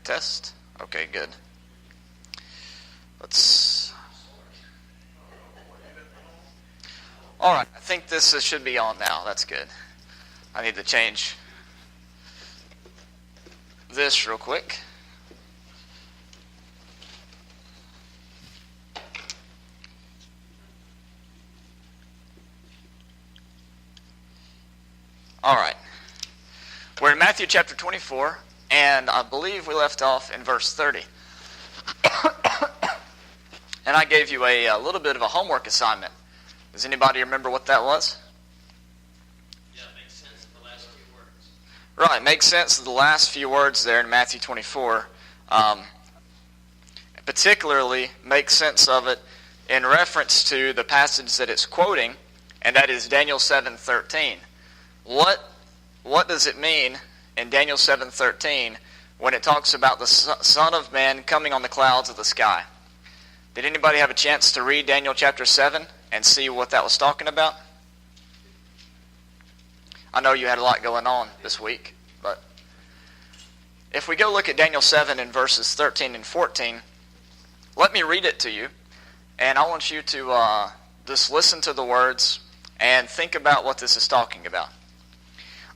Test? Okay, good. Alright, I think this should be on now. That's good. I need to change this real quick. Alright. We're in Matthew chapter 24, and I believe we left off in verse 30. And I gave you a little bit of a homework assignment. Does anybody remember what that was? Yeah, it makes sense of the last few words. Right, makes sense of the last few words there in Matthew 24. Particularly makes sense of it in reference to the passage that it's quoting, and that is Daniel 7:13. What does it mean in Daniel 7:13 when it talks about the Son of Man coming on the clouds of the sky? Did anybody have a chance to read Daniel chapter 7 and see what that was talking about? I know you had a lot going on this week, but if we go look at Daniel 7 in verses 13 and 14, let me read it to you, and I want you to just listen to the words and think about what this is talking about.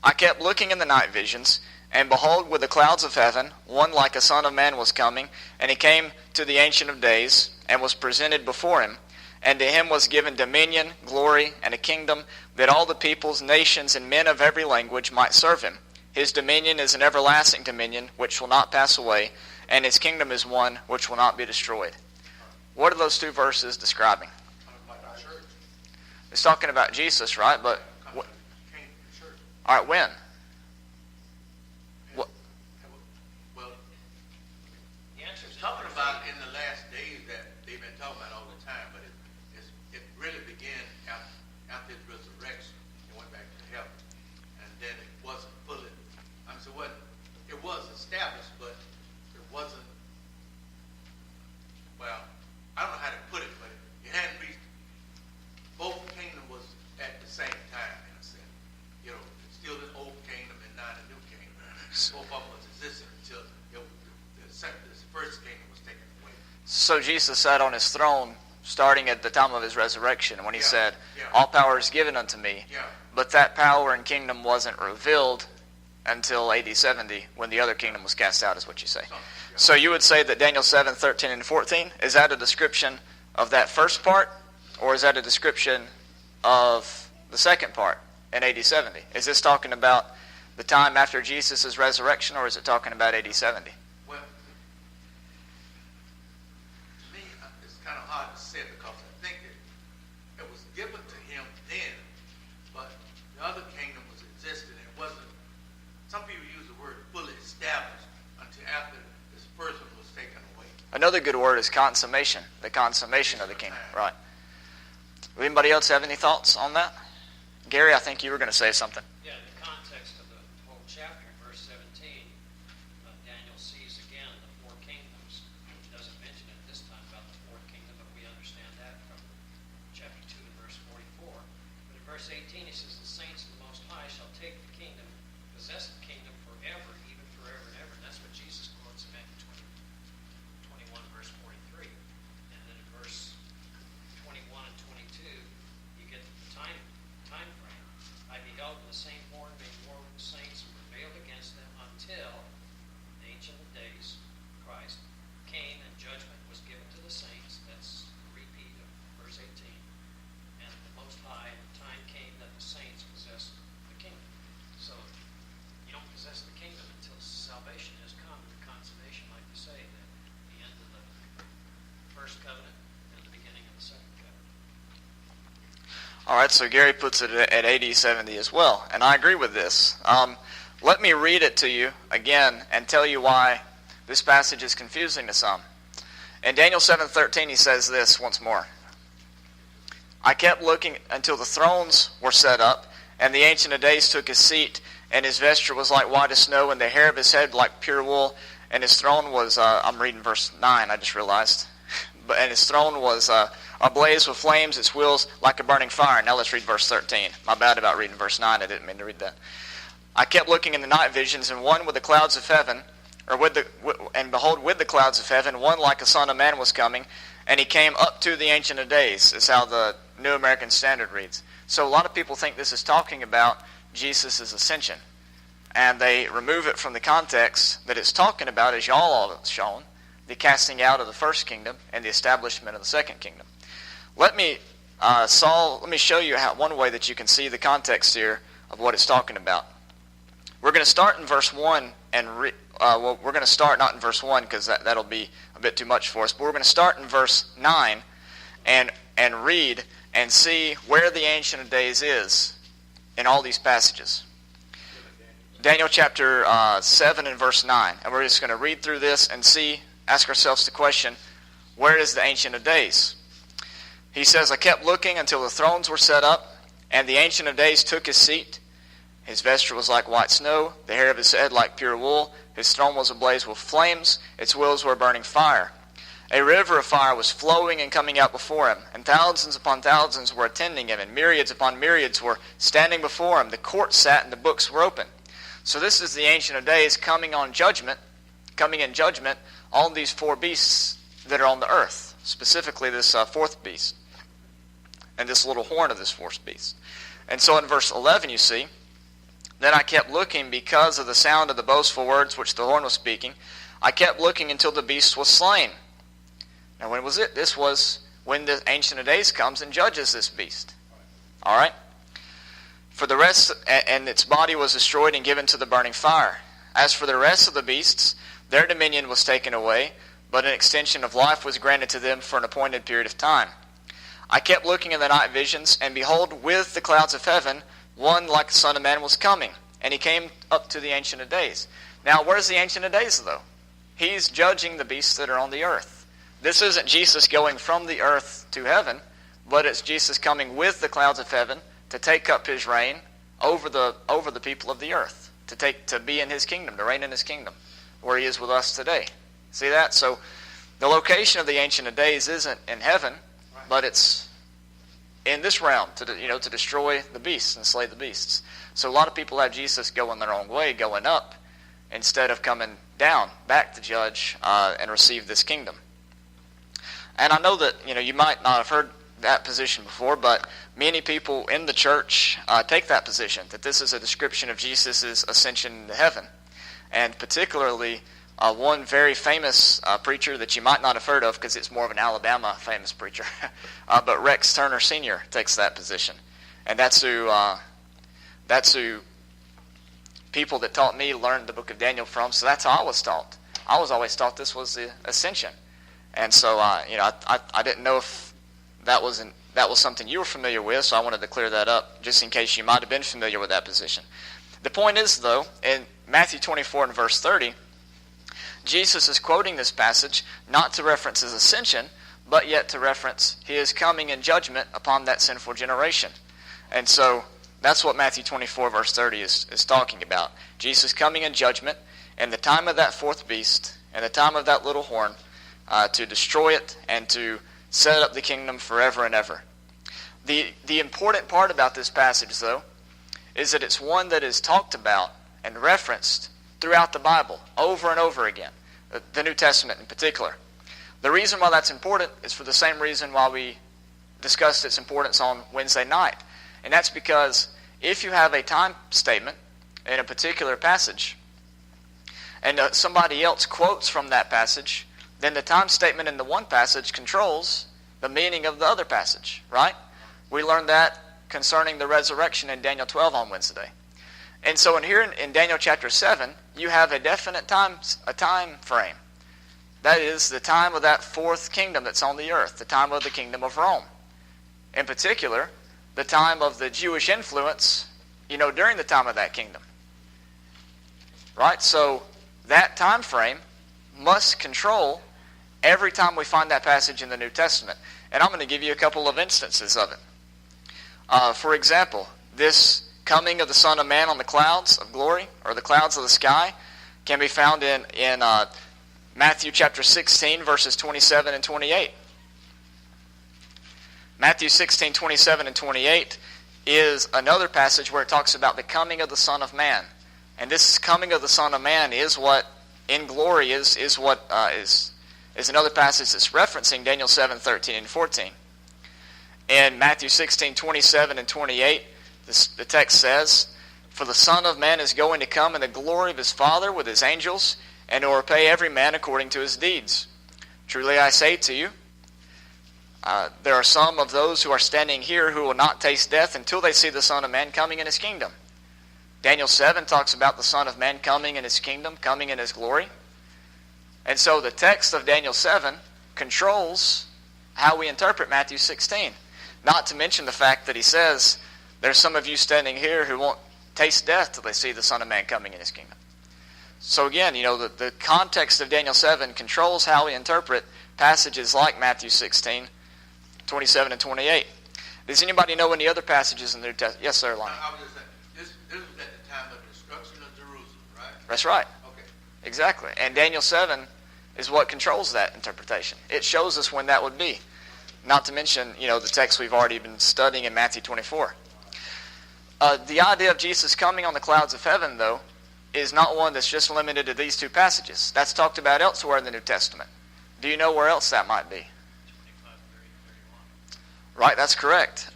I kept looking in the night visions, and behold, with the clouds of heaven, one like a son of man was coming, and he came to the Ancient of Days, and was presented before him. And to him was given dominion, glory, and a kingdom, that all the peoples, nations, and men of every language might serve him. His dominion is an everlasting dominion, which will not pass away, and his kingdom is one which will not be destroyed. What are those two verses describing? It's talking about Jesus, right? But all right, when? Well, the answer is talking about in the last days that they've been talking about all the time, but it really began after his resurrection and went back to heaven, and then it wasn't fully. It was established, but it wasn't. Well, I don't know how to put it, but it hadn't reached. Both kingdom was at the same time in a sense. You know, still the old kingdom and now the new kingdom. Both of them was existing until the first kingdom was taken away. So Jesus sat on his throne starting at the time of his resurrection when he said, all power is given unto me. Yeah. But that power and kingdom wasn't revealed until AD 70 when the other kingdom was cast out, is what you say. So you would say that Daniel 7, 13, and 14, is that a description of that first part, or is that a description of the second part in AD 70? Is this talking about the time after Jesus' resurrection, or is it talking about AD 70? Well, to me, it's kind of hard to say because I think it was given to him then, but the other kingdom was existing. It wasn't. Some people use the word fully established until after this first one was taken away. Another good word is consummation, the consummation of the kingdom. Right. Anybody else have any thoughts on that? Gary, I think you were going to say something. Yeah, in the context of the whole chapter, in verse 17, Daniel sees again the four kingdoms, which doesn't mention it this time about the fourth kingdom, but we understand that from chapter 2 and verse 44. But in verse 18, he says, the saints of the Most High shall take the kingdom, possess the kingdom forever, even forever and ever. And that's what Jesus quotes in Matthew 21, verse 43. And then in verse 21 and 22, you get the time frame. I beheld the same horn being war with the saints and prevailed against them until the Ancient of Days, Christ, came and judgment was given to the saints. That's a repeat of verse 18. And the Most High, the time came that the saints possessed the kingdom. So you don't possess the kingdom until salvation has come, the consummation, like you say, the end of the first covenant and the beginning of the second covenant. All right, so Gary puts it at AD 70 as well, and I agree with this. Let me read it to you again and tell you why this passage is confusing to some. In Daniel 7:13, he says this once more. I kept looking until the thrones were set up, and the Ancient of Days took his seat, and his vesture was like white as snow, and the hair of his head like pure wool, and his throne was, I'm reading verse 9, I just realized, and his throne was ablaze with flames, its wheels like a burning fire. Now let's read verse 13. My bad about reading verse 9. I didn't mean to read that. I kept looking in the night visions, and one with the clouds of heaven, and behold, with the clouds of heaven, one like a son of man was coming, and he came up to the Ancient of Days, is how the New American Standard reads. So a lot of people think this is talking about Jesus' ascension, and they remove it from the context that it's talking about, as y'all all have shown, the casting out of the first kingdom and the establishment of the second kingdom. Let me show you one way that you can see the context here of what it's talking about. We're going to start in verse 1 and we're going to start not in verse 1 because that'll be a bit too much for us, but we're going to start in verse 9 and read and see where the Ancient of Days is in all these passages. Daniel chapter 7 and verse 9. And we're just going to read through this and ask ourselves the question, where is the Ancient of Days? He says, I kept looking until the thrones were set up, and the Ancient of Days took his seat. His vesture was like white snow, the hair of his head like pure wool. His throne was ablaze with flames, its wheels were burning fire. A river of fire was flowing and coming out before him, and thousands upon thousands were attending him, and myriads upon myriads were standing before him. The court sat, and the books were open. So this is the Ancient of Days coming in judgment on these four beasts that are on the earth, specifically this fourth beast, and this little horn of this fourth beast. And so in verse 11 you see, then I kept looking because of the sound of the boastful words which the horn was speaking. I kept looking until the beast was slain. Now when was it? This was when the Ancient of Days comes and judges this beast. All right? For the rest, and its body was destroyed and given to the burning fire. As for the rest of the beasts, their dominion was taken away, but an extension of life was granted to them for an appointed period of time. I kept looking in the night visions, and behold, with the clouds of heaven, one like the Son of Man was coming, and he came up to the Ancient of Days. Now, where's the Ancient of Days, though? He's judging the beasts that are on the earth. This isn't Jesus going from the earth to heaven, but it's Jesus coming with the clouds of heaven to take up his reign over the people of the earth, to be in his kingdom, to reign in his kingdom, where he is with us today. See that? So the location of the Ancient of Days isn't in heaven, but it's in this realm to destroy the beasts and slay the beasts. So a lot of people have Jesus going their own way, going up, instead of coming down, back to judge and receive this kingdom. And I know that you might not have heard that position before, but many people in the church take that position, that this is a description of Jesus' ascension into heaven. And particularly one very famous preacher that you might not have heard of because it's more of an Alabama famous preacher, but Rex Turner Sr. takes that position. And that's who people that taught me learned the book of Daniel from, so that's how I was taught. I was always taught this was the ascension. And so I didn't know if that was something you were familiar with, so I wanted to clear that up just in case you might have been familiar with that position. The point is, though, in Matthew 24 and verse 30, Jesus is quoting this passage not to reference his ascension, but yet to reference his coming in judgment upon that sinful generation. And so that's what Matthew 24 verse 30 is talking about. Jesus coming in judgment and the time of that fourth beast and the time of that little horn to destroy it and to set up the kingdom forever and ever. The important part about this passage, though, is that it's one that is talked about and referenced throughout the Bible over and over again, the New Testament in particular. The reason why that's important is for the same reason why we discussed its importance on Wednesday night. And that's because if you have a time statement in a particular passage and somebody else quotes from that passage, then the time statement in the one passage controls the meaning of the other passage, right? We learned that concerning the resurrection in Daniel 12 on Wednesday. And so in Daniel chapter 7, you have a definite time frame. That is the time of that fourth kingdom that's on the earth, the time of the kingdom of Rome. In particular, the time of the Jewish influence, during the time of that kingdom. Right? So that time frame must control every time we find that passage in the New Testament. And I'm going to give you a couple of instances of it. For example, this coming of the Son of Man on the clouds of glory, or the clouds of the sky, can be found in Matthew chapter 16, verses 27 and 28. Matthew 16, 27 and 28 is another passage where it talks about the coming of the Son of Man. And this coming of the Son of Man is what in glory is what is another passage that's referencing Daniel 7, 13, and 14. In Matthew 16, 27 and 28, the text says, "For the Son of Man is going to come in the glory of his Father with his angels, and will repay every man according to his deeds. Truly I say to you, there are some of those who are standing here who will not taste death until they see the Son of Man coming in his kingdom." Daniel 7 talks about the Son of Man coming in his kingdom, coming in his glory. And so the text of Daniel 7 controls how we interpret Matthew 16. Not to mention the fact that he says, there's some of you standing here who won't taste death till they see the Son of Man coming in his kingdom. So again, the context of Daniel 7 controls how we interpret passages like Matthew 16, 27 and 28. Does anybody know any other passages in the New Testament? Yes, sir, Lonnie. I was just saying, this was at the time of the destruction of Jerusalem, right? That's right. Okay. Exactly. And Daniel 7 is what controls that interpretation. It shows us when that would be. Not to mention, the text we've already been studying in Matthew 24. The idea of Jesus coming on the clouds of heaven, though, is not one that's just limited to these two passages. That's talked about elsewhere in the New Testament. Do you know where else that might be? 25, 30, 31. Right, that's correct.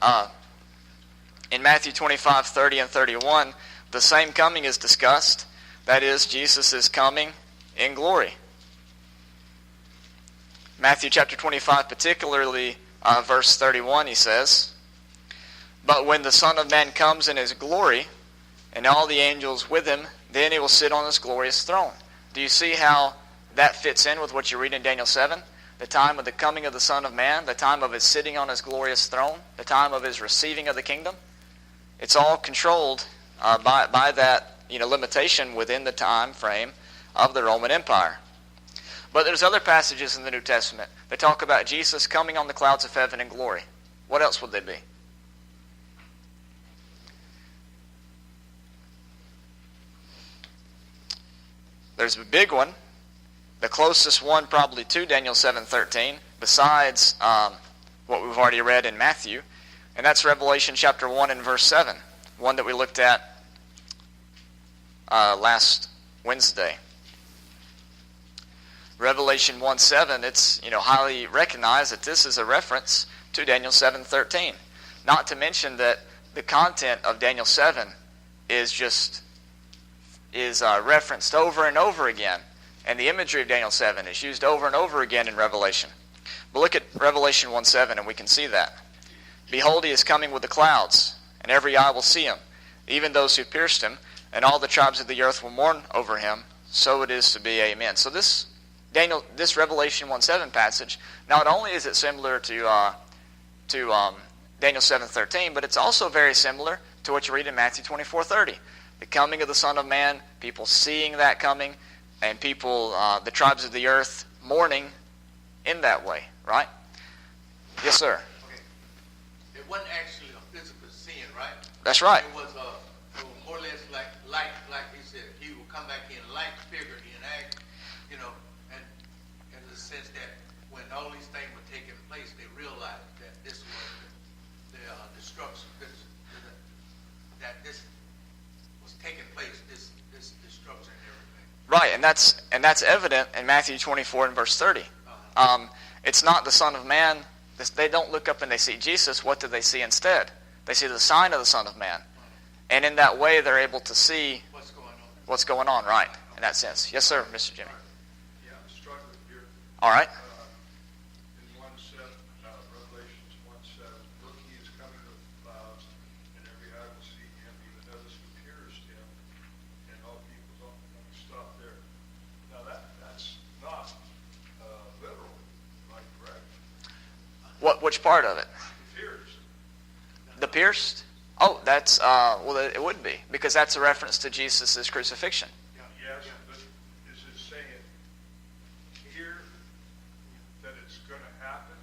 In Matthew 25, 30, and 31, the same coming is discussed. That is, Jesus is coming in glory. Matthew chapter 25, particularly verse 31, he says, "But when the Son of Man comes in his glory, and all the angels with him, then he will sit on his glorious throne." Do you see how that fits in with what you read in Daniel 7? The time of the coming of the Son of Man, the time of his sitting on his glorious throne, the time of his receiving of the kingdom. It's all controlled by that limitation within the time frame of the Roman Empire. But there's other passages in the New Testament that talk about Jesus coming on the clouds of heaven in glory. What else would they be? There's a big one, the closest one probably to Daniel 7:13, besides what we've already read in Matthew, and that's Revelation chapter 1 and verse 7, one that we looked at last Wednesday. Revelation 1:7, it's highly recognized that this is a reference to Daniel 7:13. Not to mention that the content of Daniel 7 is referenced over and over again, and the imagery of Daniel 7 is used over and over again in Revelation. But look at Revelation 1:7, and we can see that. "Behold, he is coming with the clouds, and every eye will see him, even those who pierced him, and all the tribes of the earth will mourn over him. So it is to be. Amen." So this Revelation 1:7 passage, not only is it similar to Daniel 7:13, but it's also very similar to what you read in Matthew 24:30. The coming of the Son of Man, people seeing that coming, and people, the tribes of the earth, mourning in that way, right? Yes, sir. Okay. It wasn't actually a physical sin, right? That's right. It was more or less like he said, he will come back in light, figure, in act, and in the sense that when all these things were taking place, they realized that this was the destruction, that this was taking place, this destruction and everything. Right, and that's evident in Matthew 24 and verse 30. It's not the Son of Man. They don't look up and they see Jesus. What do they see instead? They see the sign of the Son of Man. And in that way, they're able to see what's going on, right, in that sense. Yes, sir, Mr. Jimmy. Yeah, I'm struggling here. All right. In Revelations 1:7, "Look, he is coming with clouds, and every eye will see him, even those who pierced him, and all people don't stop there." Now that's not literal, am I correct? Which part of it? Pierced. The pierced? Oh, that's it would be, because that's a reference to Jesus' crucifixion. Yes, but is it saying here that it's going to happen?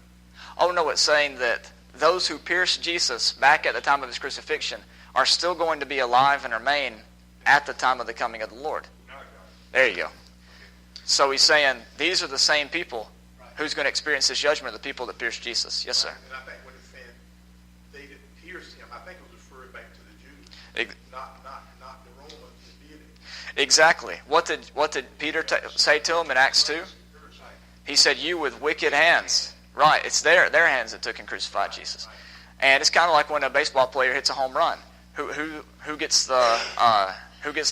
Oh no, it's saying that those who pierced Jesus back at the time of his crucifixion are still going to be alive and remain at the time of the coming of the Lord. Now I got it. There you go. So he's saying these are the same people who's going to experience this judgment, the people that pierced Jesus. Yes, sir. And I think what it's saying, they didn't pierce him. I think it was referring back to the Jews, not the Romans that did it. Exactly. What did Peter say to him in Acts 2? He said, "You with wicked hands." Right. It's their hands that took and crucified Jesus. And it's kind of like when a baseball player hits a home run. Who gets the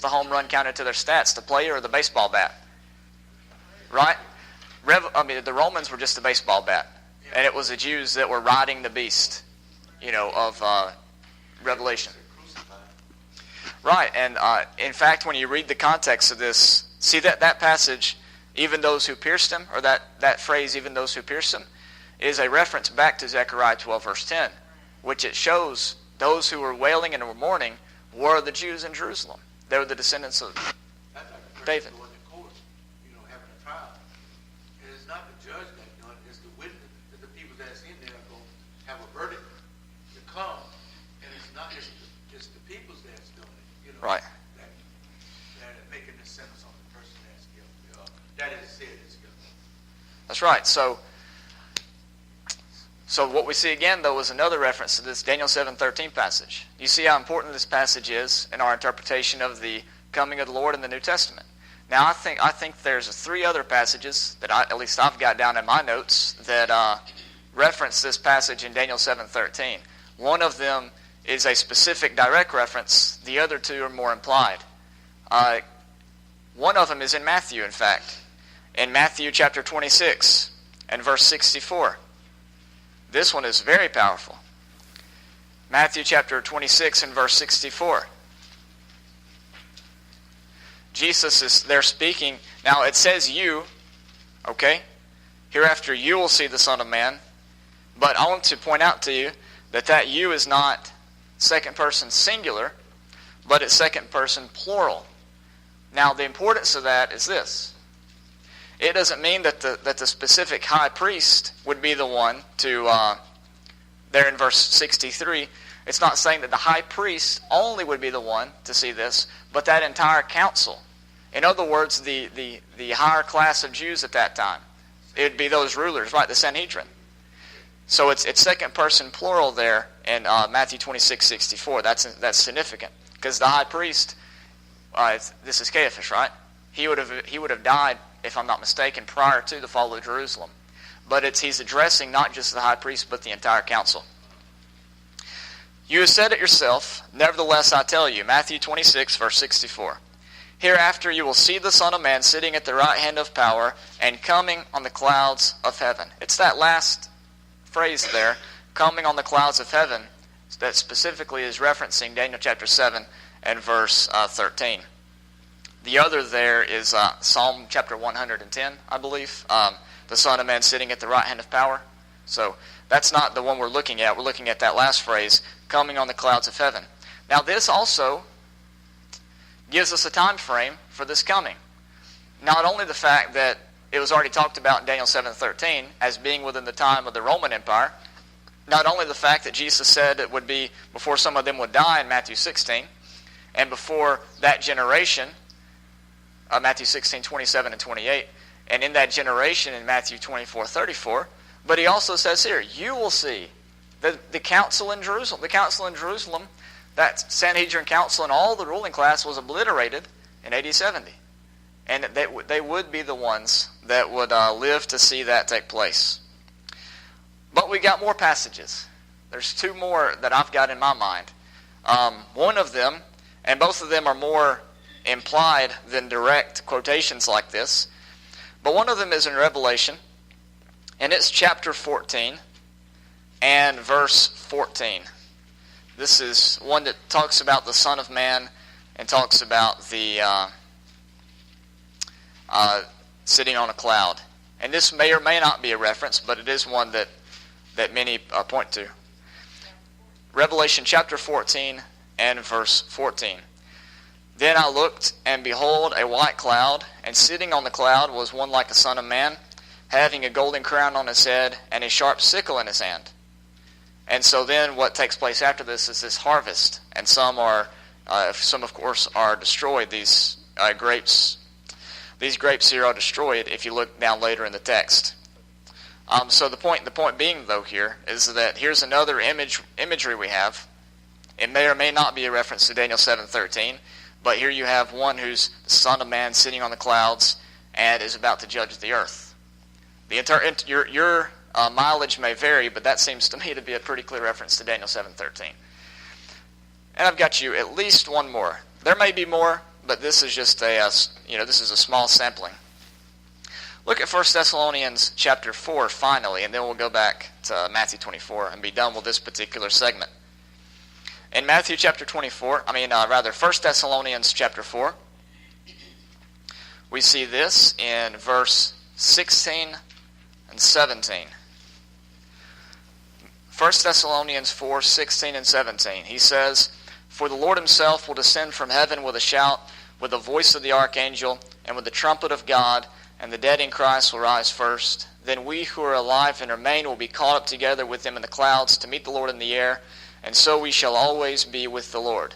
home run counted to their stats? The player or the baseball bat? Right. The Romans were just a baseball bat, and it was the Jews that were riding the beast, of Revelation. Right. And in fact, when you read the context of this, see that passage, even those who pierced him, or that phrase, even those who pierced him, is a reference back to Zechariah 12, verse 10, which it shows those who were wailing and were mourning were the Jews in Jerusalem. They were the descendants of That's like the person David. going to court, having a trial. And it's not the judge that's doing it, it's the witness, it's the people that's in there going to have a verdict to come. And it's not just it's the people that's doing it, Right. that are making the sentence on the person that's guilty. That is said is guilty. That's right. So what we see again, though, is another reference to this Daniel 7:13 passage. You see how important this passage is in our interpretation of the coming of the Lord in the New Testament. Now, I think there's 3 other passages that at least I've got down in my notes that reference this passage in Daniel 7:13. One of them is a specific direct reference. The other 2 are more implied. One of them is in Matthew, in fact. In Matthew chapter 26 and verse 64. This one is very powerful. Matthew chapter 26 and verse 64. Jesus is there speaking. Now it says you, okay? Hereafter you will see the Son of Man. But I want to point out to you that you is not second person singular, but it's second person plural. Now the importance of that is this. It doesn't mean that the specific high priest would be the one to, there in verse 63, it's not saying that the high priest only would be the one to see this, but that entire council. In other words, the higher class of Jews at that time. It would be those rulers, right, the Sanhedrin. So it's second person plural there in Matthew 26:64. That's significant. Because the high priest, this is Caiaphas, right? He would have died, if I'm not mistaken, prior to the fall of Jerusalem. But he's addressing not just the high priest, but the entire council. You have said it yourself, nevertheless I tell you, Matthew 26, verse 64. Hereafter you will see the Son of Man sitting at the right hand of power and coming on the clouds of heaven. It's that last phrase there, coming on the clouds of heaven, that specifically is referencing Daniel chapter 7 and verse 13. The other there is Psalm chapter 110, I believe. The Son of Man sitting at the right hand of power. So that's not the one we're looking at. We're looking at that last phrase, coming on the clouds of heaven. Now this also gives us a time frame for this coming. Not only the fact that it was already talked about in Daniel 7:13 as being within the time of the Roman Empire. Not only the fact that Jesus said it would be before some of them would die in Matthew 16, and before that generation, Matthew 16, 27 and 28, and in that generation in Matthew 24, 34, but he also says here, you will see the council in Jerusalem. The council in Jerusalem, that Sanhedrin council and all the ruling class was obliterated in AD 70. And they would be the ones that would live to see that take place. But we got more passages. There's 2 more that I've got in my mind. One of them, and both of them are more implied than direct quotations like this, but one of them is in Revelation, and it's chapter 14 and verse 14. This is one that talks about the Son of Man and talks about the sitting on a cloud. And this may or may not be a reference, but it is one that many point to. Revelation chapter 14 and verse 14. Then I looked, and behold, a white cloud, and sitting on the cloud was one like a son of man, having a golden crown on his head, and a sharp sickle in his hand. And so then what takes place after this is this harvest, and some of course are destroyed. These grapes here are destroyed if you look down later in the text. So the point being though here is that here's another imagery we have. It may or may not be a reference to Daniel 7:13, But here you have one who's the Son of Man sitting on the clouds and is about to judge the earth. Your mileage may vary, but that seems to me to be a pretty clear reference to Daniel 7:13. And I've got you at least one more. There may be more, but this is just this is a small sampling. Look at 1 Thessalonians chapter 4 finally, and then we'll go back to Matthew 24 and be done with this particular segment. In Matthew chapter 1 Thessalonians chapter 4, we see this in verse 16 and 17. 1 Thessalonians 4, 16 and 17. He says, "For the Lord himself will descend from heaven with a shout, with the voice of the archangel, and with the trumpet of God, and the dead in Christ will rise first. Then we who are alive and remain will be caught up together with them in the clouds to meet the Lord in the air, and so we shall always be with the Lord."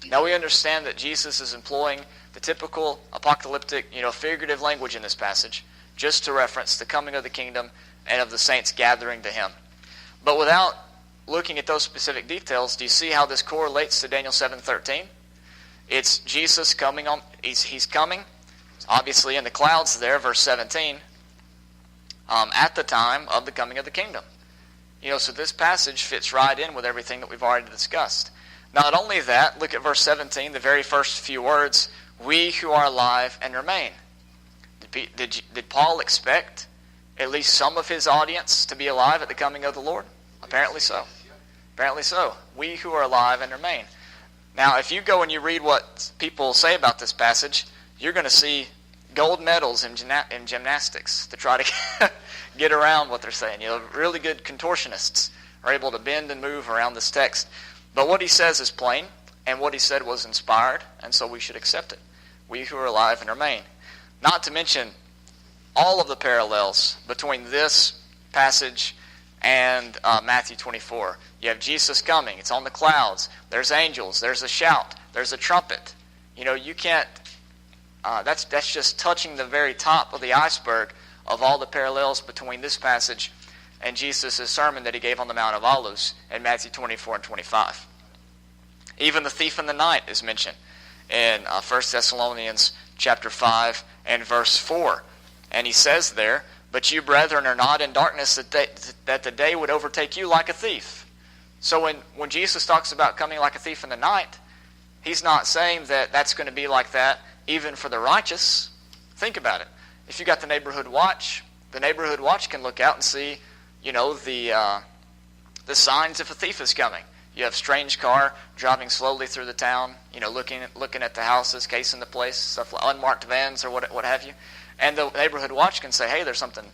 Now we understand that Jesus is employing the typical apocalyptic, figurative language in this passage, just to reference the coming of the kingdom and of the saints gathering to him. But without looking at those specific details, do you see how this correlates to Daniel 7:13? It's Jesus coming on. He's coming, obviously in the clouds there, verse 17, at the time of the coming of the kingdom. So this passage fits right in with everything that we've already discussed. Not only that, look at verse 17, the very first few words, "We who are alive and remain." Did Paul expect at least some of his audience to be alive at the coming of the Lord? Apparently so. Apparently so. We who are alive and remain. Now, if you go and you read what people say about this passage, you're going to see gold medals in gymnastics to try to get around what they're saying. Really good contortionists are able to bend and move around this text. But what he says is plain, and what he said was inspired, and so we should accept it. We who are alive and remain. Not to mention all of the parallels between this passage and Matthew 24. You have Jesus coming. It's on the clouds. There's angels. There's a shout. There's a trumpet. You can't... that's just touching the very top of the iceberg of all the parallels between this passage and Jesus' sermon that he gave on the Mount of Olives in Matthew 24 and 25. Even the thief in the night is mentioned in 1 Thessalonians chapter 5 and verse 4. And he says there, "But you, brethren, are not in darkness, that the day would overtake you like a thief." So when Jesus talks about coming like a thief in the night, he's not saying that that's going to be like that even for the righteous. Think about it. If you got the neighborhood watch can look out and see, the signs if a thief is coming. You have strange car driving slowly through the town, looking at the houses, casing the place, stuff like unmarked vans or what have you. And the neighborhood watch can say, "Hey, there's something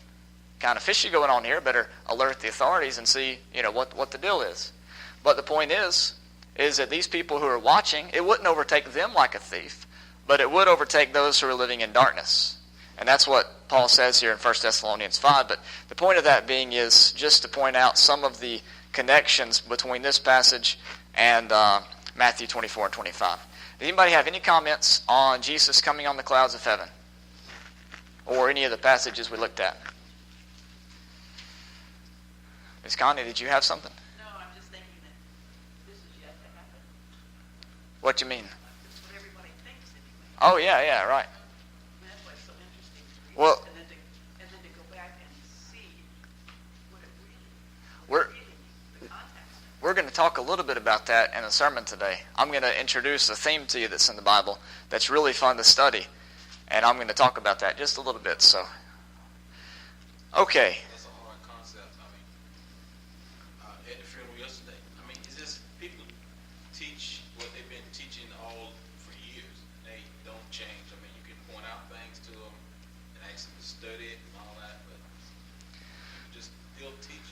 kind of fishy going on here. Better alert the authorities and see, what the deal is." But the point is that these people who are watching, it wouldn't overtake them like a thief, but it would overtake those who are living in darkness. And that's what Paul says here in 1 Thessalonians 5. But the point of that being is just to point out some of the connections between this passage and Matthew 24 and 25. Does anybody have any comments on Jesus coming on the clouds of heaven? Or any of the passages we looked at? Ms. Connie, did you have something? No, I'm just thinking that this is yet to happen. What do you mean? That's what everybody thinks anyway. Oh, yeah, right. And that's why it's so interesting to read Well- this, and then to go back and see what it really, We're- the context. We're going to talk a little bit about that in a sermon today. I'm going to introduce a theme to you that's in the Bible that's really fun to study. And I'm going to talk about that just a little bit. So, okay. That's a hard concept. At the funeral yesterday, it's just people teach what they've been teaching all for years. They don't change. You can point out things to them and ask them to study it and all that, but you just still teach.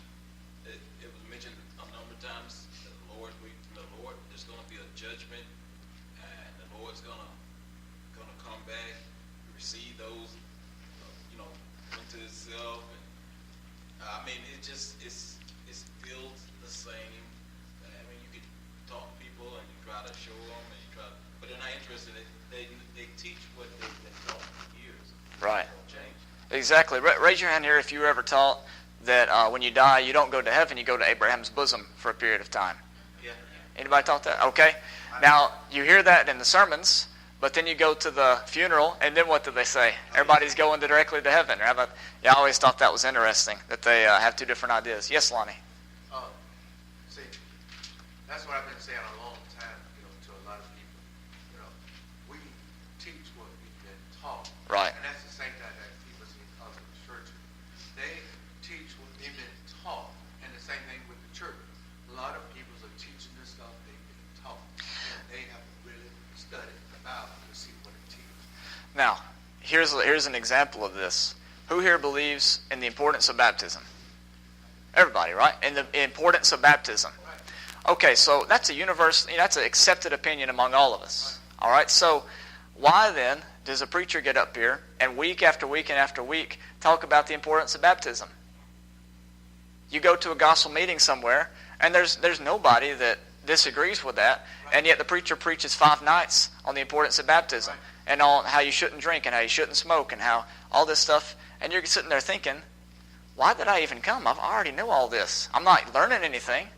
It was mentioned a number of times that the Lord, there's going to be a judgment, and the Lord's going to come back, receive those, into Himself, and it's still the same. You can talk to people and you try to show them, but they're not interested. They teach what they've been taught for years. Right. They don't change. Exactly. Raise your hand here if you were ever taught that when you die, you don't go to heaven, you go to Abraham's bosom for a period of time. Yeah. Anybody taught that? Okay. Now, you hear that in the sermons, But then you go to the funeral, and then what do they say? Everybody's going directly to heaven. Right? But, yeah, I always thought that was interesting, that they have two different ideas. Yes, Lonnie? See, that's what I've been saying a long time, to a lot of people. We teach what we've been taught. Right. And that's the same thing that people see in other churches. They teach what they've been taught, and the same thing with the church. A lot of people are teaching the stuff they've been taught, and they haven't really studied the Bible to see what it teaches. Now, here's an example of this. Who here believes in the importance of baptism? Everybody, right? And the importance of baptism. Okay, so that's a universal, that's an accepted opinion among all of us. All right, so why then does a preacher get up here and week after week and after week talk about the importance of baptism? You go to a gospel meeting somewhere, and there's nobody that disagrees with that, and yet the preacher preaches 5 nights on the importance of baptism and on how you shouldn't drink and how you shouldn't smoke and how all this stuff, and you're sitting there thinking, why did I even come? I already know all this. I'm not learning anything.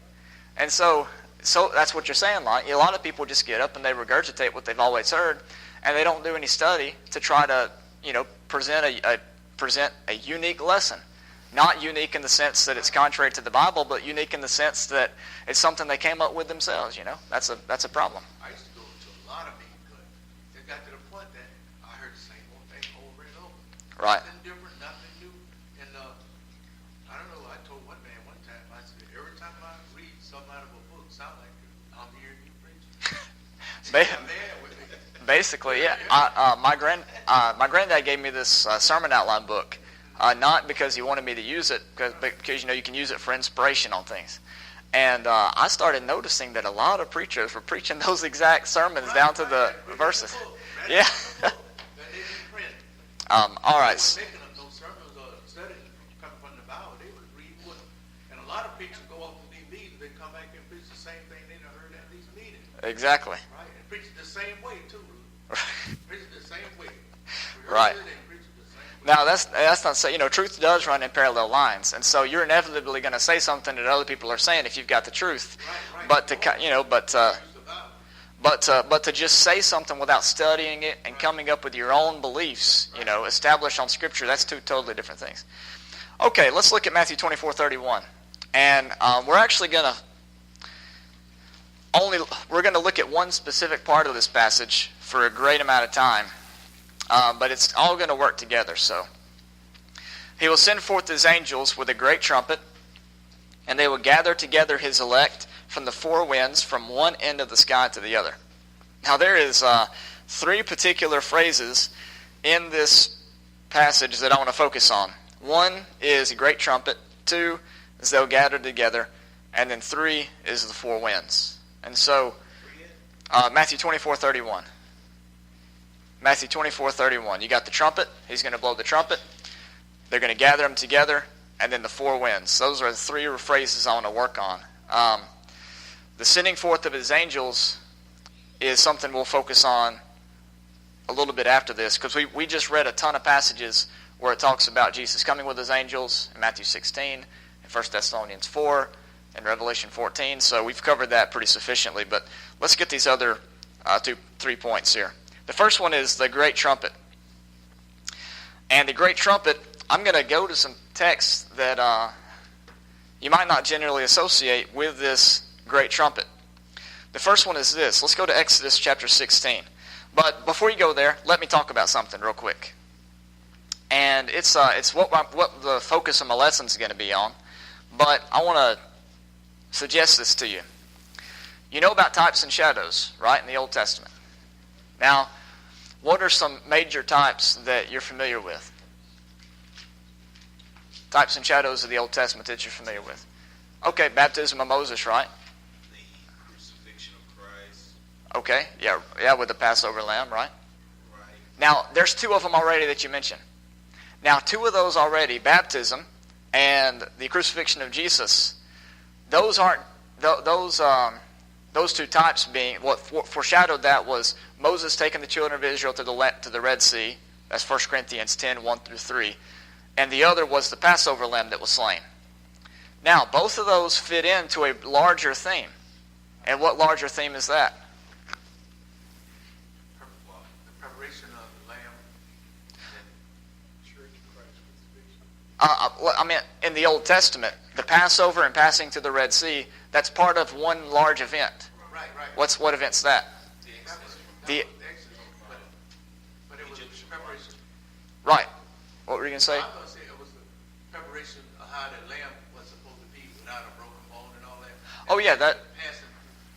And so that's what you're saying. Like, a lot of people just get up and they regurgitate what they've always heard, and they don't do any study to try to, present a unique lesson. Not unique in the sense that it's contrary to the Bible, but unique in the sense that it's something they came up with themselves. That's a problem. I used to go to a lot of meetings, but it got to the point that I heard the same old thing over and over. Right. Nothing different, nothing new. And I don't know, I told one man one time, I said, every time I read something out of a book, it sounds like I'm hearing you preach. Basically, yeah. My granddad gave me this sermon outline book, not because he wanted me to use it, because you can use it for inspiration on things. And I started noticing that a lot of preachers were preaching those exact sermons down to the verses. Yeah. All right. Making up those sermons or studying coming from the Bible, they would read one. And a lot of preachers go off to these meetings, they come back and preach the same thing they done heard at these meetings. Exactly. Right, and preach it the same way too. Preach it the same way. Right. They preach it the same way. Now that's not say truth does run in parallel lines, and so you're inevitably going to say something that other people are saying if you've got the truth. Right. But to just say something without studying it and coming up with your own beliefs, established on Scripture, that's two totally different things. Okay, let's look at Matthew 24:31, and we're actually going to look at one specific part of this passage for a great amount of time, but it's all going to work together. So, he will send forth his angels with a great trumpet, and they will gather together his elect from the 4 winds, from one end of the sky to the other. Now there is 3 particular phrases in this passage that I want to focus on. 1 is a great trumpet, 2 is they'll gather together, and then 3 is the 4 winds. And so, Matthew 24:31. Matthew 24:31. You got the trumpet. He's going to blow the trumpet. They're going to gather them together, and then the 4 winds. Those are the 3 phrases I want to work on. The sending forth of his angels is something we'll focus on a little bit after this, because we just read a ton of passages where it talks about Jesus coming with his angels in Matthew 16, in 1 Thessalonians 4, and Revelation 14. So we've covered that pretty sufficiently, but let's get these other 3 points here. The first one is the great trumpet. And the great trumpet, I'm going to go to some texts that you might not generally associate with this great trumpet. The first one is this. Let's go to Exodus chapter 16. But before you go there, let me talk about something real quick. And it's what the focus of my lesson is going to be on. But I want to suggest this to you. You know about types and shadows, right, in the Old Testament. Now, what are some major types that you're familiar with? Types and shadows of the Old Testament that you're familiar with. Okay, baptism of Moses, right? The crucifixion of Christ. Okay, yeah, with the Passover lamb, right? Right. Now, there's 2 of them already that you mentioned. Now, 2 of those already, baptism and the crucifixion of Jesus, those aren't those 2 types being what foreshadowed that was Moses taking the children of Israel to the Red Sea. That's 1 Corinthians 10, 1-3. And the other was the Passover lamb that was slain. Now, both of those fit into a larger theme. And what larger theme is that? I mean, in the Old Testament, the Passover and passing through the Red Sea, that's part of one large event. Right. What event's that? The Exodus from The But it was the preparation. Right. What were you going to say? I was going to say it was the preparation of how the lamb was supposed to be without a broken bone and all that. Oh, yeah, that.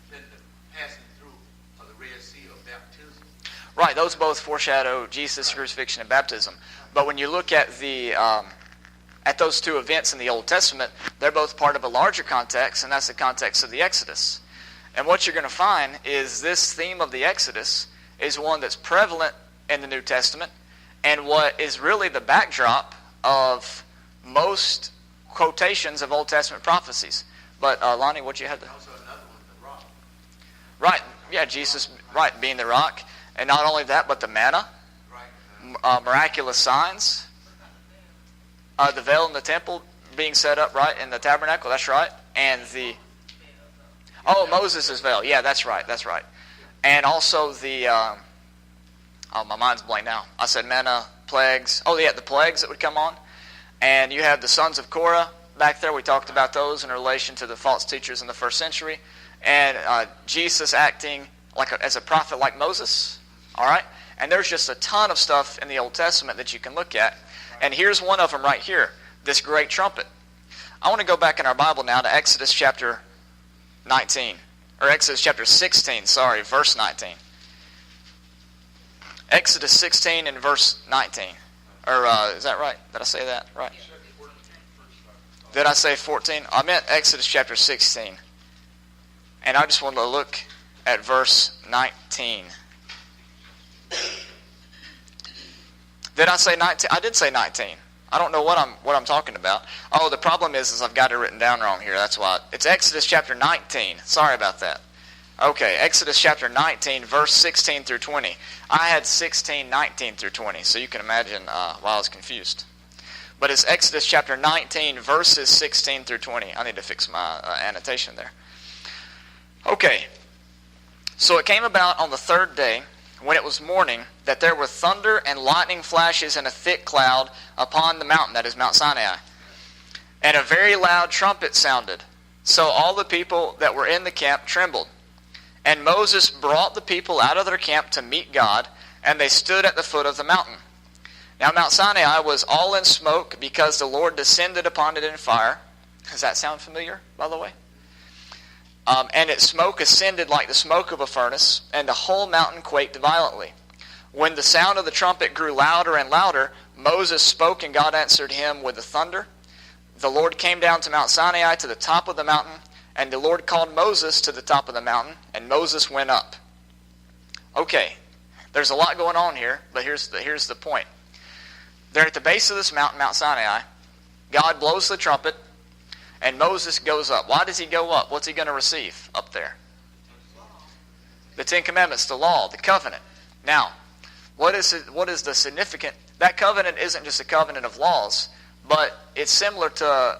Then the passing through of the Red Sea of baptism. Right, those both foreshadow Jesus' crucifixion and baptism. But when you look at at those two events in the Old Testament, they're both part of a larger context, and that's the context of the Exodus. And what you're going to find is this theme of the Exodus is one that's prevalent in the New Testament, and what is really the backdrop of most quotations of Old Testament prophecies. But Lonnie, what you had to... Also another one, the rock. Right, yeah, Jesus, right, being the rock. And not only that, but the manna, Right. miraculous signs, the veil in the temple being set up, right, in the tabernacle, that's right. And Moses' veil, yeah, that's right. And also my mind's blank now. I said manna, plagues, the plagues that would come on. And you have the sons of Korah back there. We talked about those in relation to the false teachers in the first century. And Jesus acting as a prophet like Moses. All right? And there's just a ton of stuff in the Old Testament that you can look at. And here's one of them right here, this great trumpet. I want to go back in our Bible now to Exodus chapter 19. Or Exodus chapter 16, verse 19. Exodus 16 and verse 19. Or is that right? Did I say that right? Did I say 14? I meant Exodus chapter 16. And I just wanted to look at verse 19. Did I say 19? I did say 19. I don't know what I'm talking about. Oh, the problem is I've got it written down wrong here. That's why. It's Exodus chapter 19. Sorry about that. Okay, Exodus chapter 19, verse 16 through 20. I had 16, 19 through 20, so you can imagine why I was confused. But it's Exodus chapter 19, verses 16 through 20. I need to fix my annotation there. Okay, so it came about on the third day, when it was morning, that there were thunder and lightning flashes and a thick cloud upon the mountain, that is Mount Sinai. And a very loud trumpet sounded. So all the people that were in the camp trembled. And Moses brought the people out of their camp to meet God, and they stood at the foot of the mountain. Now Mount Sinai was all in smoke because the Lord descended upon it in fire. Does that sound familiar, by the way? And its smoke ascended like the smoke of a furnace, and the whole mountain quaked violently. When the sound of the trumpet grew louder and louder, Moses spoke, and God answered him with the thunder. The Lord came down to Mount Sinai to the top of the mountain, and the Lord called Moses to the top of the mountain, and Moses went up. Okay, there's a lot going on here, but here's the point. They're at the base of this mountain, Mount Sinai. God blows the trumpet, and Moses goes up. Why does he go up? What's he going to receive up there? The Ten Commandments, the law, the covenant. Now, what is the significant? That covenant isn't just a covenant of laws, but it's similar to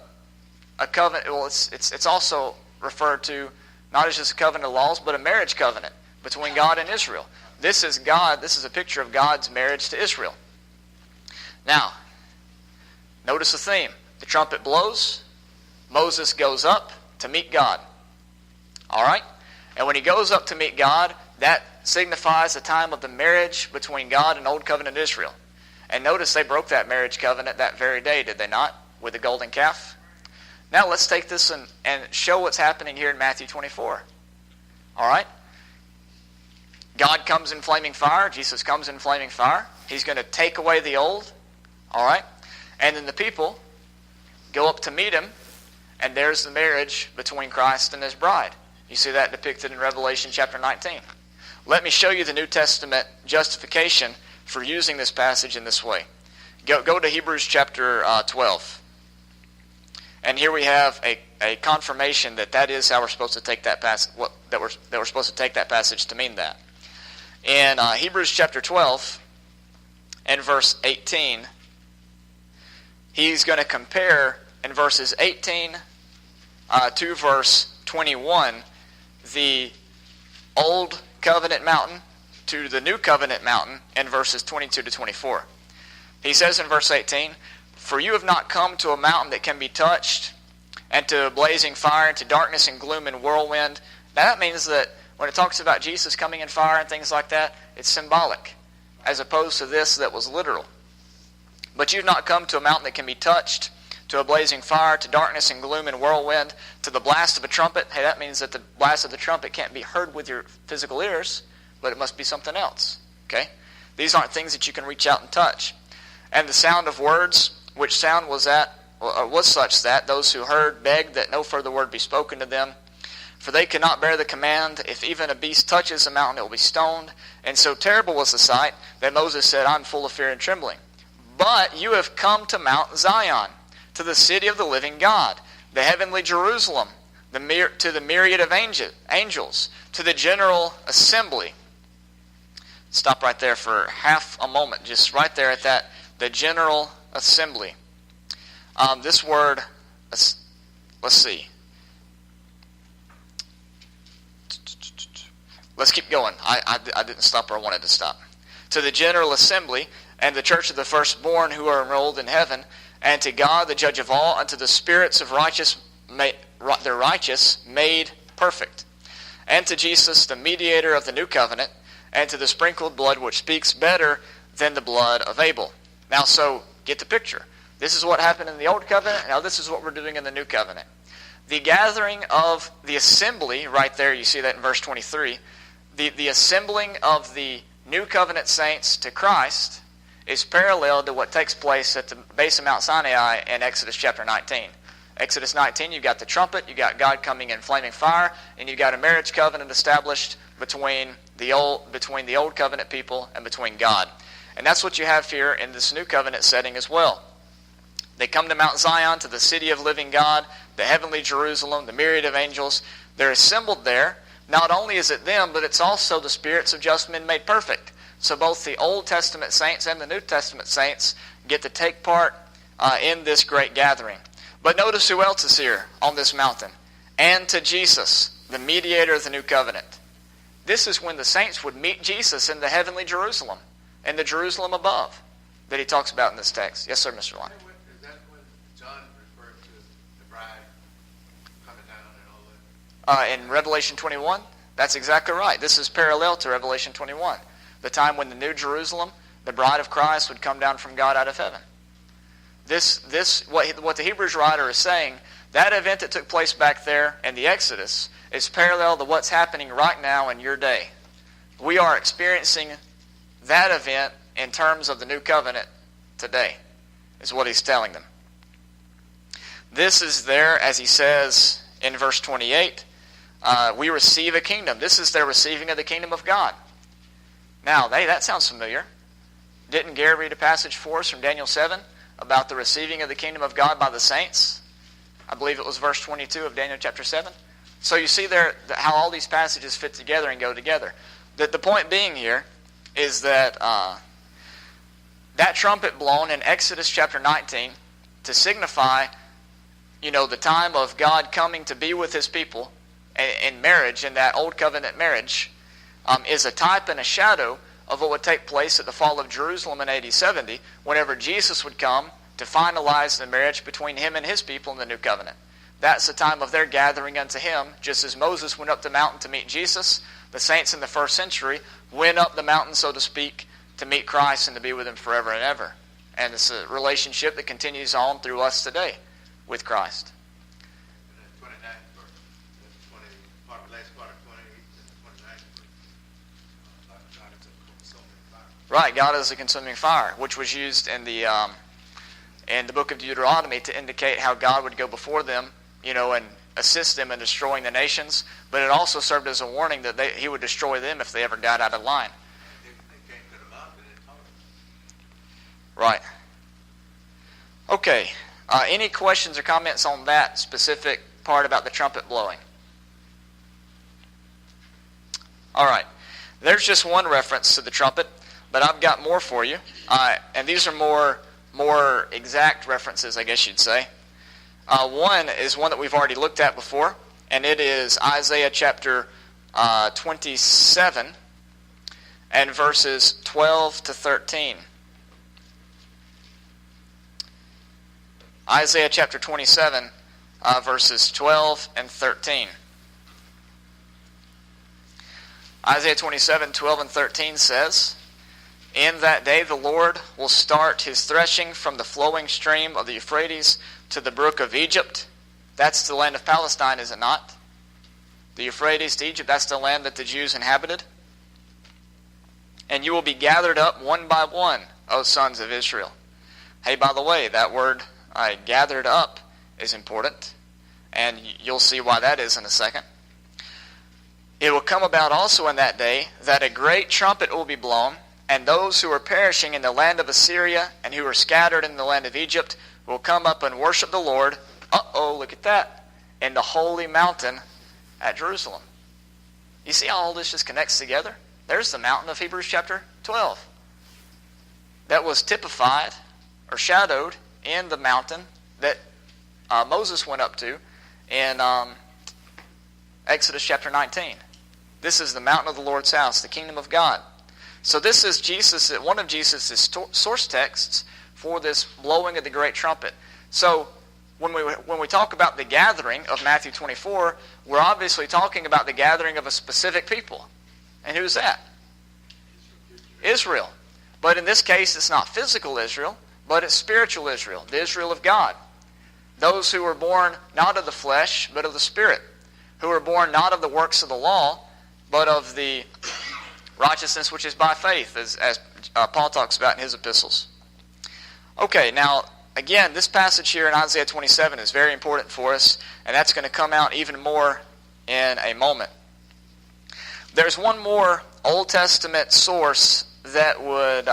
a covenant. Well, it's also referred to not as just a covenant of laws, but a marriage covenant between God and Israel. This is a picture of God's marriage to Israel. Now, notice the theme. The trumpet blows. Moses goes up to meet God. All right? And when he goes up to meet God, that signifies the time of the marriage between God and Old Covenant Israel. And notice they broke that marriage covenant that very day, did they not? With the golden calf. Now let's take this and show what's happening here in Matthew 24. All right? God comes in flaming fire. Jesus comes in flaming fire. He's going to take away the old. All right? And then the people go up to meet him. And there's the marriage between Christ and his bride. You see that depicted in Revelation chapter 19. Let me show you the New Testament justification for using this passage in this way. Go to Hebrews chapter 12. And here we have a confirmation that is how we're supposed to take that passage, that we're supposed to take that passage to mean that. In Hebrews chapter 12 and verse 18, he's going to compare in verses 18 to verse 21 the Old Covenant mountain to the New Covenant mountain in verses 22 to 24. He says in verse 18, For you have not come to a mountain that can be touched, and to a blazing fire, and to darkness and gloom and whirlwind. Now that means that when it talks about Jesus coming in fire and things like that, it's symbolic, as opposed to this that was literal. But you've not come to a mountain that can be touched, to a blazing fire, to darkness and gloom and whirlwind, to the blast of a trumpet. Hey, that means that the blast of the trumpet can't be heard with your physical ears, but it must be something else. Okay? These aren't things that you can reach out and touch. And the sound of words, which sound was such that those who heard begged that no further word be spoken to them. For they could not bear the command, if even a beast touches the mountain, it will be stoned. And so terrible was the sight that Moses said, I'm full of fear and trembling. But you have come to Mount Zion, to the city of the living God, the heavenly Jerusalem, to the myriad of angels, to the general assembly. Stop right there for half a moment, just right there at that, the general assembly. This word, let's see. Let's keep going. I didn't stop where I wanted to stop. To the general assembly and the church of the firstborn who are enrolled in heaven, and to God, the judge of all, and to the spirits of the righteous made perfect, and to Jesus, the mediator of the new covenant, and to the sprinkled blood which speaks better than the blood of Abel. Now, so, get the picture. This is what happened in the old covenant. Now this is what we're doing in the new covenant. The gathering of the assembly, right there, you see that in verse 23, the assembling of the new covenant saints to Christ is parallel to what takes place at the base of Mount Sinai in Exodus chapter 19. Exodus 19, you've got the trumpet, you've got God coming in flaming fire, and you've got a marriage covenant established between the old covenant people and between God. And that's what you have here in this new covenant setting as well. They come to Mount Zion, to the city of living God, the heavenly Jerusalem, the myriad of angels. They're assembled there. Not only is it them, but it's also the spirits of just men made perfect. So both the Old Testament saints and the New Testament saints get to take part in this great gathering. But notice who else is here on this mountain. And to Jesus, the mediator of the new covenant. This is when the saints would meet Jesus in the heavenly Jerusalem, in the Jerusalem above, that he talks about in this text. Yes, sir, Mr. Lyon. Is that when John referred to the bride coming down and all that? In Revelation 21, that's exactly right. This is parallel to Revelation 21. The time when the New Jerusalem, the bride of Christ, would come down from God out of heaven. What the Hebrews writer is saying, that event that took place back there in the Exodus is parallel to what's happening right now in your day. We are experiencing that event in terms of the new covenant today, is what he's telling them. This is there, as he says in verse 28, we receive a kingdom. This is their receiving of the kingdom of God. Now, that sounds familiar. Didn't Gary read a passage for us from Daniel 7 about the receiving of the kingdom of God by the saints? I believe it was verse 22 of Daniel chapter 7. So you see there how all these passages fit together and go together. The point being here is that that trumpet blown in Exodus chapter 19 to signify, the time of God coming to be with his people in marriage, in that old covenant marriage, is a type and a shadow of what would take place at the fall of Jerusalem in AD 70, whenever Jesus would come to finalize the marriage between him and his people in the new covenant. That's the time of their gathering unto him, just as Moses went up the mountain to meet Jesus. The saints in the first century went up the mountain, so to speak, to meet Christ and to be with him forever and ever. And it's a relationship that continues on through us today with Christ. And the 29th verse, the last part of 28 and the 29th verse, God is a consuming fire. Right, God is a consuming fire, which was used in the book of Deuteronomy to indicate how God would go before them, and assist them in destroying the nations. But it also served as a warning that he would destroy them if they ever got out of line. They came to the mountain and told them. Right. Okay. Any questions or comments on that specific part about the trumpet blowing? All right. There's just one reference to the trumpet, but I've got more for you. And these are more exact references, I guess you'd say. One is one that we've already looked at before, and it is Isaiah chapter 27 and verses 12 to 13. Isaiah chapter 27, verses 12 and 13. Isaiah 27, 12 and 13 says, "In that day the Lord will start his threshing from the flowing stream of the Euphrates to the brook of Egypt." That's the land of Palestine, is it not? The Euphrates to Egypt, that's the land that the Jews inhabited. "And you will be gathered up one by one, O sons of Israel." Hey, by the way, that word gathered up is important, and you'll see why that is in a second. "It will come about also in that day that a great trumpet will be blown, and those who are perishing in the land of Assyria and who are scattered in the land of Egypt will come up and worship the Lord." Look at that. "In the holy mountain at Jerusalem." You see how all this just connects together? There's the mountain of Hebrews chapter 12. That was typified or shadowed in the mountain that Moses went up to in Exodus chapter 19. This is the mountain of the Lord's house, the kingdom of God. So this is one of Jesus' source texts for this blowing of the great trumpet. So when we talk about the gathering of Matthew 24, we're obviously talking about the gathering of a specific people. And who's that? Israel. But in this case, it's not physical Israel, but it's spiritual Israel, the Israel of God. Those who were born not of the flesh, but of the Spirit. Who were born not of the works of the law, but of the righteousness which is by faith, as Paul talks about in his epistles. Okay, now, again, this passage here in Isaiah 27 is very important for us, and that's going to come out even more in a moment. There's one more Old Testament source that would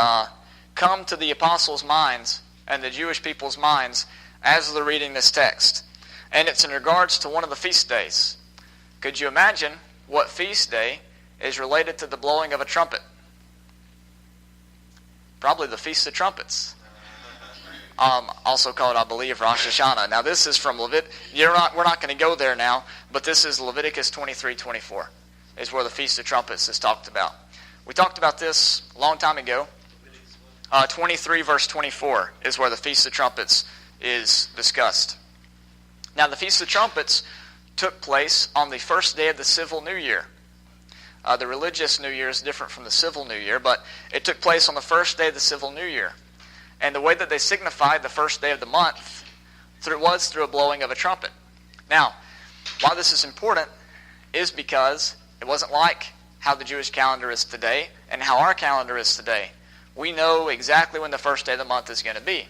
come to the apostles' minds and the Jewish people's minds as they're reading this text. And it's in regards to one of the feast days. Could you imagine what feast day is related to the blowing of a trumpet? Probably the Feast of Trumpets. Also called, I believe, Rosh Hashanah. Now this is from We're not going to go there now, but this is Leviticus 23:24, is where the Feast of Trumpets is talked about. We talked about this a long time ago. 23 verse 24 is where the Feast of Trumpets is discussed. Now the Feast of Trumpets took place on the first day of the civil New Year. The religious New Year is different from the civil New Year, but it took place on the first day of the civil New Year. And the way that they signified the first day of the month was through a blowing of a trumpet. Now, why this is important is because it wasn't like how the Jewish calendar is today and how our calendar is today. We know exactly when the first day of the month is going to be.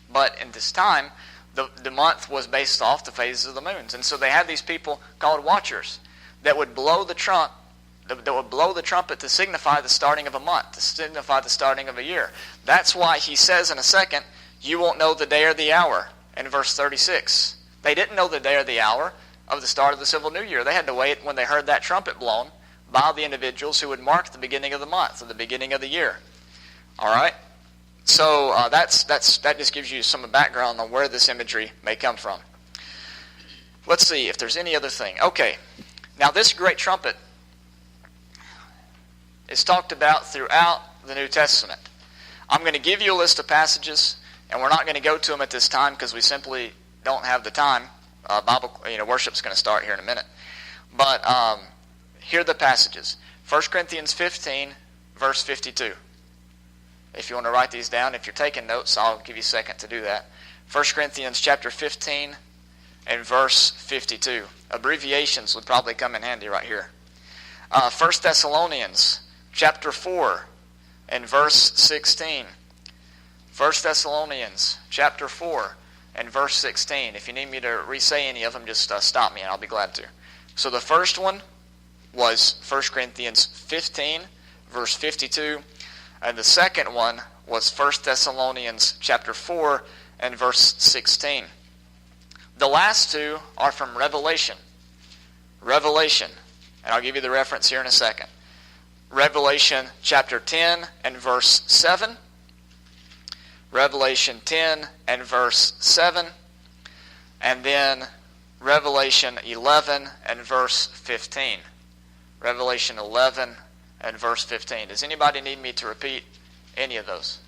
But in this time, the month was based off the phases of the moons. And so they had these people called watchers that would blow the trumpet to signify the starting of a month, to signify the starting of a year. That's why he says in a second, "You won't know the day or the hour," in verse 36. They didn't know the day or the hour of the start of the civil New Year. They had to wait when they heard that trumpet blown by the individuals who would mark the beginning of the month or the beginning of the year. All right? So that just gives you some background on where this imagery may come from. Let's see if there's any other thing. Okay, now this great trumpet is talked about throughout the New Testament. I'm going to give you a list of passages, and we're not going to go to them at this time because we simply don't have the time. Worship's going to start here in a minute. But here are the passages. 1 Corinthians 15, verse 52. If you want to write these down, if you're taking notes, I'll give you a second to do that. 1 Corinthians chapter 15 and verse 52. Abbreviations would probably come in handy right here. 1 Thessalonians chapter 4 and verse 16. 1 Thessalonians chapter 4 and verse 16. If you need me to re-say any of them, just stop me and I'll be glad to. So the first one was 1 Corinthians 15, verse 52. And the second one was 1 Thessalonians chapter 4 and verse 16. The last two are from Revelation. Revelation. And I'll give you the reference here in a second. Revelation chapter 10 and verse 7. Revelation 10 and verse 7. And then Revelation 11 and verse 15. Revelation 11 and verse 15. Does anybody need me to repeat any of those?